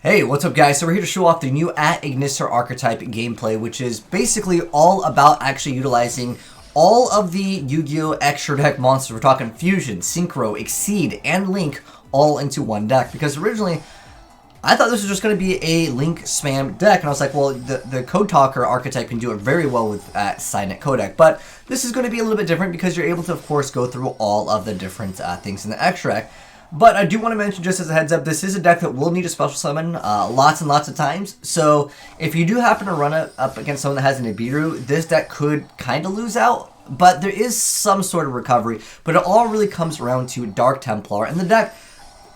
Hey, what's up guys? So we're here to show off the new @Ignister archetype gameplay, which is basically all about actually utilizing all of the Yu-Gi-Oh! Extra deck monsters. We're talking Fusion, Synchro, Exceed, and Link all into one deck. Because originally, I thought this was just going to be a Link spam deck, and I was like, well, the Code Talker archetype can do it very well with Signet Codec. But this is going to be a little bit different because you're able to, of course, go through all of the different things in the extra deck. But I do want to mention, just as a heads up, this is a deck that will need a special summon lots and lots of times. So if you do happen to run it up against someone that has an Ibiru, this deck could kind of lose out. But there is some sort of recovery. But it all really comes around to Dark Templar. And the deck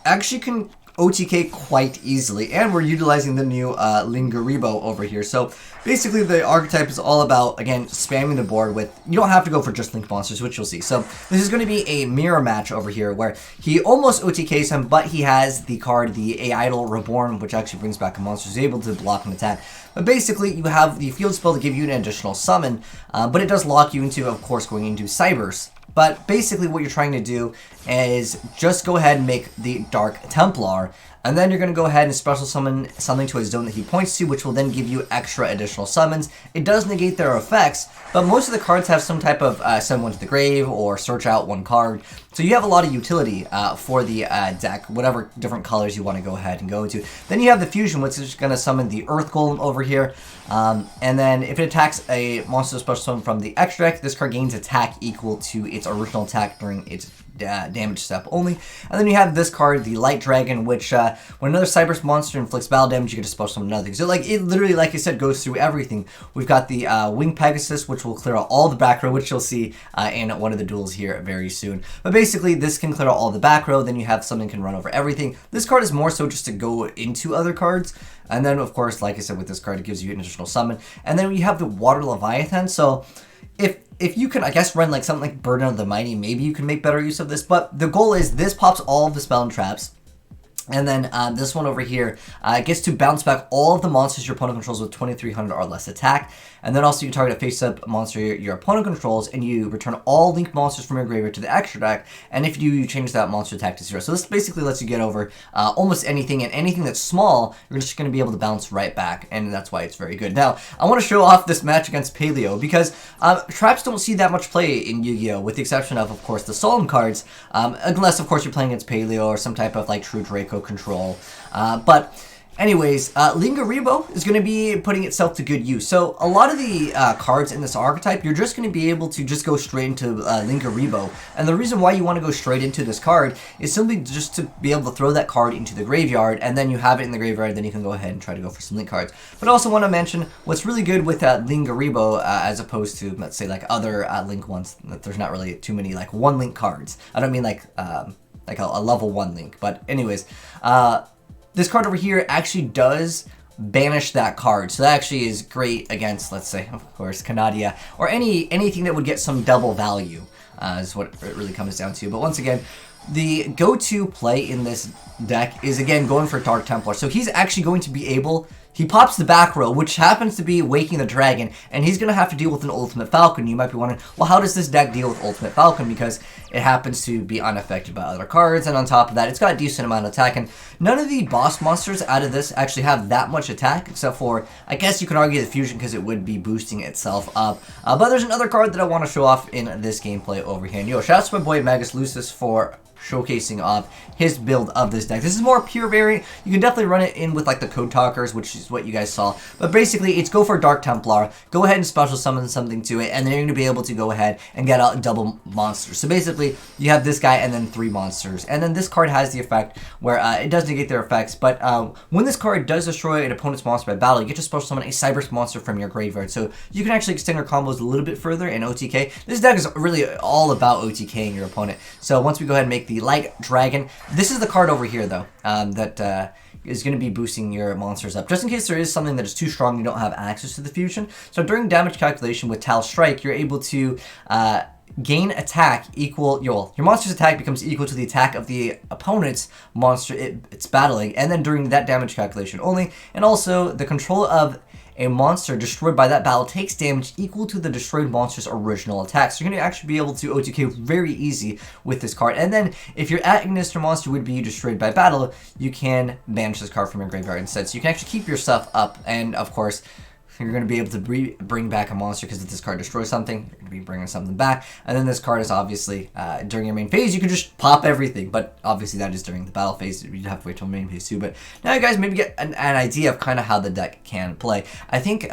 actually can OTK quite easily. And we're utilizing the new Lingaribo over here. So basically the archetype is all about, again, spamming the board with, you don't have to go for just Link monsters, which you'll see. So this is going to be a mirror match over here where he almost OTKs him, but he has the card, the A-Idol Reborn, which actually brings back a monster. He's able to block and attack. But basically, you have the field spell to give you an additional summon, but it does lock you into, of course, going into Cybers. But basically what you're trying to do is just go ahead and make the Dark Templar, and then you're going to go ahead and special summon something to a zone that he points to, which will then give you extra additional summons. It does negate their effects, but most of the cards have some type of send one to the grave or search out one card. So you have a lot of utility for the deck, whatever different colors you want to go ahead and go into. Then you have the Fusion, which is going to summon the Earth Golem over here. And then if it attacks a monster special summon from the extra deck, this card gains attack equal to its original attack during its damage step only. And then you have this card, the Light Dragon, which when another Cybers monster inflicts battle damage, you get to special summon another thing. So like it literally, like I said, goes through everything. We've got the Wing Pegasus, which will clear out all the back row, which you'll see in one of the duels here very soon. But basically, this can clear out all the back row. Then you have something can run over everything. This card is more so just to go into other cards. And then, of course, like I said, with this card, it gives you an additional summon. And then you have the Water Leviathan. So if you can, I guess, run like something like Burden of the Mighty, maybe you can make better use of this. But the goal is this pops all of the spell and traps. And then this one over here gets to bounce back all of the monsters your opponent controls with 2,300 or less attack. And then also you target a face-up monster your opponent controls, and you return all Link monsters from your graveyard to the extra deck. And if you do, you change that monster attack to 0. So this basically lets you get over almost anything, and anything that's small, you're just going to be able to bounce right back. And that's why it's very good. Now, I want to show off this match against Paleo, because traps don't see that much play in Yu-Gi-Oh! With the exception of course, the Solemn cards, unless, of course, you're playing against Paleo or some type of like True Draco control. But anyways, Lingaribo is going to be putting itself to good use. So a lot of the cards in this archetype, you're just going to be able to just go straight into Lingaribo. And the reason why you want to go straight into this card is simply just to be able to throw that card into the graveyard, and then you have it in the graveyard, then you can go ahead and try to go for some Link cards. But I also want to mention what's really good with Lingaribo as opposed to, let's say, like other Link ones, that there's not really too many like one Link cards. I don't mean like a level 1 Link. But anyways, this card over here actually does banish that card. So that actually is great against, let's say, of course, Canadia, or anything that would get some double value, is what it really comes down to. But once again, the go-to play in this deck is, again, going for Dark Templar. So he's actually going to be able... He pops the back row, which happens to be Waking the Dragon, and he's going to have to deal with an Ultimate Falcon. You might be wondering, well, how does this deck deal with Ultimate Falcon? Because it happens to be unaffected by other cards, and on top of that, it's got a decent amount of attack, and none of the boss monsters out of this actually have that much attack, except for, I guess you can argue the Fusion, because it would be boosting itself up. But there's another card that I want to show off in this gameplay over here. And yo, shout out to my boy Magus Lucis for showcasing off his build of this deck. This is more pure variant. You can definitely run it in with like the Code Talkers, which is what you guys saw. But basically, it's go for Dark Templar, go ahead and special summon something to it, and then you're going to be able to go ahead and get out double monsters. So basically, you have this guy and then 3 monsters. And then this card has the effect where it does negate their effects, but when this card does destroy an opponent's monster by battle, you get to special summon a Cybers monster from your graveyard. So you can actually extend your combos a little bit further in OTK. This deck is really all about OTKing your opponent. So once we go ahead and make the Light Dragon, this is the card over here though, that is going to be boosting your monsters up, just in case there is something that is too strong, you don't have access to the Fusion. So during damage calculation with Tal Strike, you're able to gain attack equal, your monster's attack becomes equal to the attack of the opponent's monster it's battling, and then during that damage calculation only. And also the control of a monster destroyed by that battle takes damage equal to the destroyed monster's original attack. So you're going to actually be able to OTK very easy with this card. And then if your at Ignister monster would be destroyed by battle, you can banish this card from your graveyard instead. So you can actually keep your stuff up, and of course, you're going to be able to bring back a monster, because if this card destroys something, you're going to be bringing something back. And then this card is obviously, during your main phase, you can just pop everything. But obviously that is during the battle phase. You'd have to wait till main phase too. But now you guys maybe get an idea of kind of how the deck can play. I think,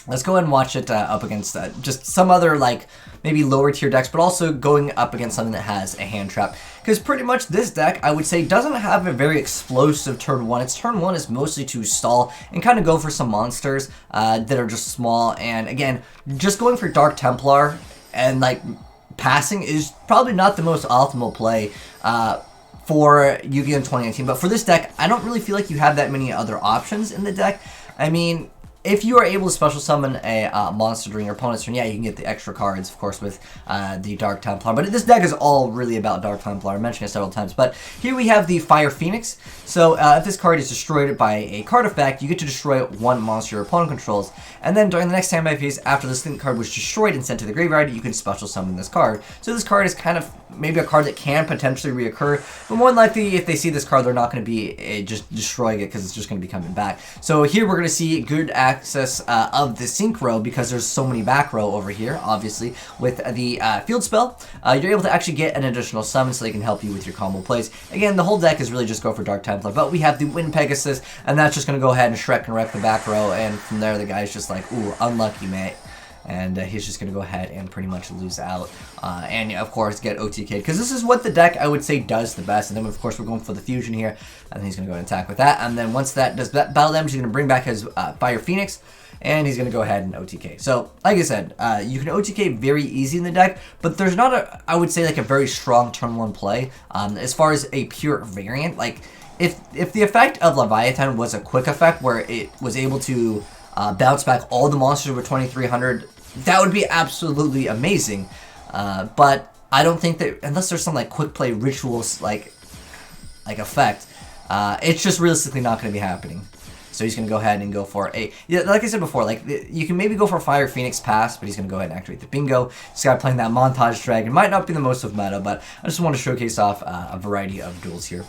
let's go ahead and watch it up against just some other, like, maybe lower tier decks, but also going up against something that has a hand trap. Because pretty much this deck, I would say, doesn't have a very explosive turn 1. Its turn 1 is mostly to stall and kind of go for some monsters that are just small. And again, just going for Dark Templar and, like, passing is probably not the most optimal play for Yu-Gi-Oh! In 2019. But for this deck, I don't really feel like you have that many other options in the deck. I mean, if you are able to special summon a monster during your opponent's turn, yeah, you can get the extra cards, of course, with the Dark Templar. But this deck is all really about Dark Templar. I mentioned it several times. But here we have the Fire Phoenix. So if this card is destroyed by a card effect, you get to destroy one monster your opponent controls. And then during the next standby phase, after this card was destroyed and sent to the graveyard, you can special summon this card. So this card is kind of maybe a card that can potentially reoccur. But more than likely, if they see this card, they're not going to be just destroying it, because it's just going to be coming back. So here we're going to see good access of the Synchro, because there's so many back row over here, obviously, with the field spell. You're able to actually get an additional summon, so they can help you with your combo plays. Again, the whole deck is really just go for Dark Templar, but we have the Wind Pegasus, and that's just going to go ahead and Shrek and wreck the back row, and from there the guy's just like, ooh, unlucky, mate. And he's just going to go ahead and pretty much lose out. And, of course, get OTK'd. Because this is what the deck, I would say, does the best. And then, of course, we're going for the Fusion here. And he's going to go and attack with that. And then once that does that battle damage, he's going to bring back his Fire Phoenix. And he's going to go ahead and OTK. So, like I said, you can OTK very easy in the deck. But there's not, I would say, like a very strong turn 1 play. As far as a pure variant, like, if the effect of Leviathan was a quick effect where it was able to bounce back all the monsters over 2300, that would be absolutely amazing. But I don't think that, unless there's some like quick play rituals like effect, it's just realistically not going to be happening. So he's going to go ahead and go for a, yeah, like I said before, like you can maybe go for Fire Phoenix pass, but he's going to go ahead and activate the Bingo. This guy playing that Montage Dragon might not be the most of meta, but I just want to showcase off a variety of duels here.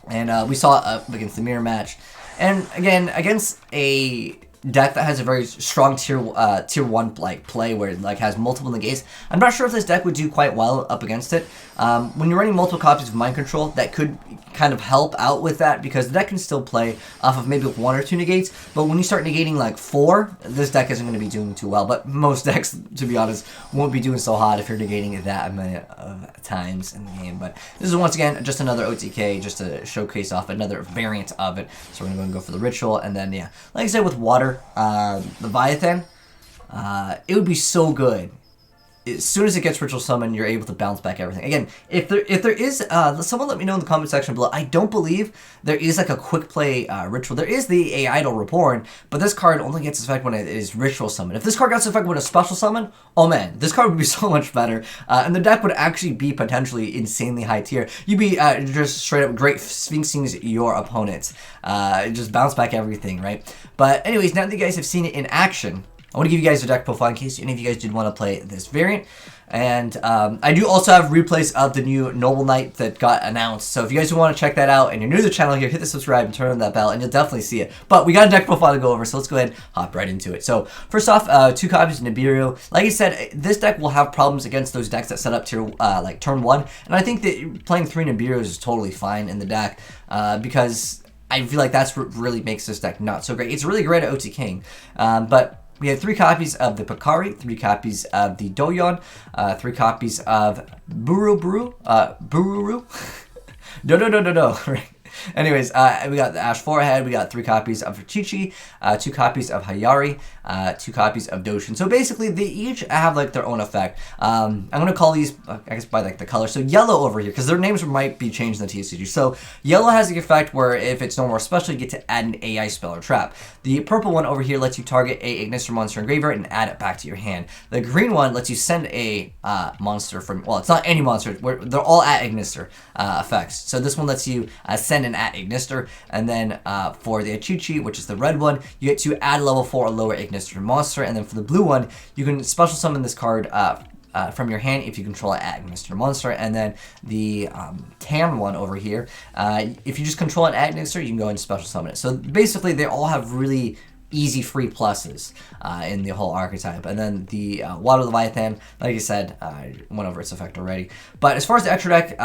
And we saw against the mirror match, and again against a deck that has a very strong tier 1 like play where it like has multiple negates. I'm not sure if this deck would do quite well up against it. When you're running multiple copies of Mind Control, that could kind of help out with that, because the deck can still play off of maybe 1 or 2 negates, but when you start negating like 4, this deck isn't going to be doing too well. But most decks, to be honest, won't be doing so hot if you're negating it that many of times in the game. But this is once again just another OTK, just to showcase off another variant of it. So we're going to go and go for the Ritual, and then yeah, like I said with Water, Leviathan, it would be so good. As soon as it gets Ritual Summon, you're able to bounce back everything. Again, if there is, someone let me know in the comment section below. I don't believe there is like a quick play Ritual. There is the Idol Reborn, but this card only gets its effect when it is Ritual Summon. If this card got its effect when a Special Summon, oh man, this card would be so much better. And the deck would actually be potentially insanely high tier. You'd be just straight up great Sphinxing your opponents. Just bounce back everything, right? But anyways, now that you guys have seen it in action, I want to give you guys a deck profile in case any of you guys did want to play this variant. And I do also have replays of the new Noble Knight that got announced. So if you guys want to check that out and you're new to the channel here, hit the subscribe and turn on that bell and you'll definitely see it. But we got a deck profile to go over, so let's go ahead and hop right into it. So first off, 2 copies of Nibiru. Like I said, this deck will have problems against those decks that set up tier like turn 1. And I think that playing 3 Nibirus is totally fine in the deck because I feel like that's what really makes this deck not so great. It's really great at OTKing, but we have 3 copies of the Picari, 3 copies of the Doyon, 3 copies of Bururu. No. Right. Anyways, we got the Ash Forehead, we got 3 copies of Chichi, 2 copies of Hayari, 2 copies of Doshin. So basically, they each have like their own effect. I'm going to call these, I guess, by like the color. So yellow over here, because their names might be changed in the TCG. So yellow has the effect where if it's normal or special, you get to add an AI spell or trap. The purple one over here lets you target a Ignister monster in graveyard and add it back to your hand. The green one lets you send a monster from, well, it's not any monster, they're all at Ignister effects. So this one lets you send and at Ignister. And then for the Achichi, which is the red one, you get to add level 4 or lower Ignister monster. And then for the blue one, you can special summon this card from your hand if you control it at Ignister monster. And then the tan one over here, if you just control it at Ignister, you can go and special summon it. So basically, they all have really easy free pluses in the whole archetype. And then the Water Leviathan, like I said, I went over its effect already. But as far as the extra deck,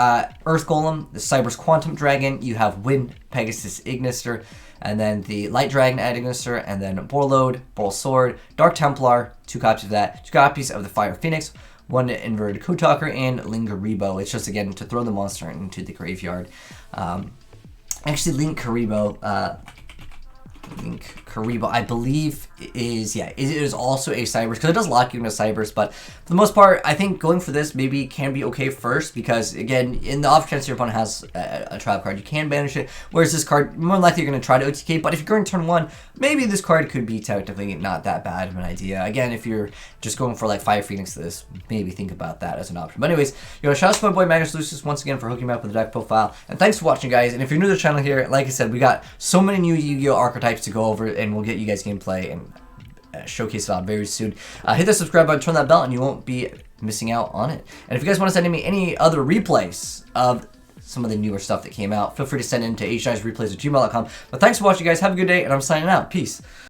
Earth Golem, the Cyber's Quantum Dragon, you have Wind Pegasus Ignister, and then the Light Dragon at Ignister, and then Borlode, Boral Sword, Dark Templar, 2 copies of that, 2 copies of the Fire Phoenix, 1 inverted Code Talker, and Link-Kuriboh. It's just, again, to throw the monster into the graveyard. Actually, Link-Kuriboh, I believe it is also a Cybers, because it does lock you into Cybers, but for the most part, I think going for this maybe can be okay first, because again, in the off chance your opponent has a trap card, you can banish it, whereas this card, more than likely you're going to try to OTK, but if you're going turn 1, maybe this card could be technically not that bad of an idea. Again, if you're just going for like Fire Phoenix to this, maybe think about that as an option. But anyways, shout out to my boy Magnus Lucis once again for hooking me up with the deck profile, and thanks for watching, guys. And if you're new to the channel here, like I said, we got so many new Yu-Gi-Oh! Archetypes to go over, and we'll get you guys gameplay and showcase it out very soon. Hit that subscribe button, turn that bell, and you won't be missing out on it. And if you guys want to send me any other replays of some of the newer stuff that came out, feel free to send in to hnicereplays@gmail.com. But thanks for watching, guys. Have a good day, and I'm signing out. Peace.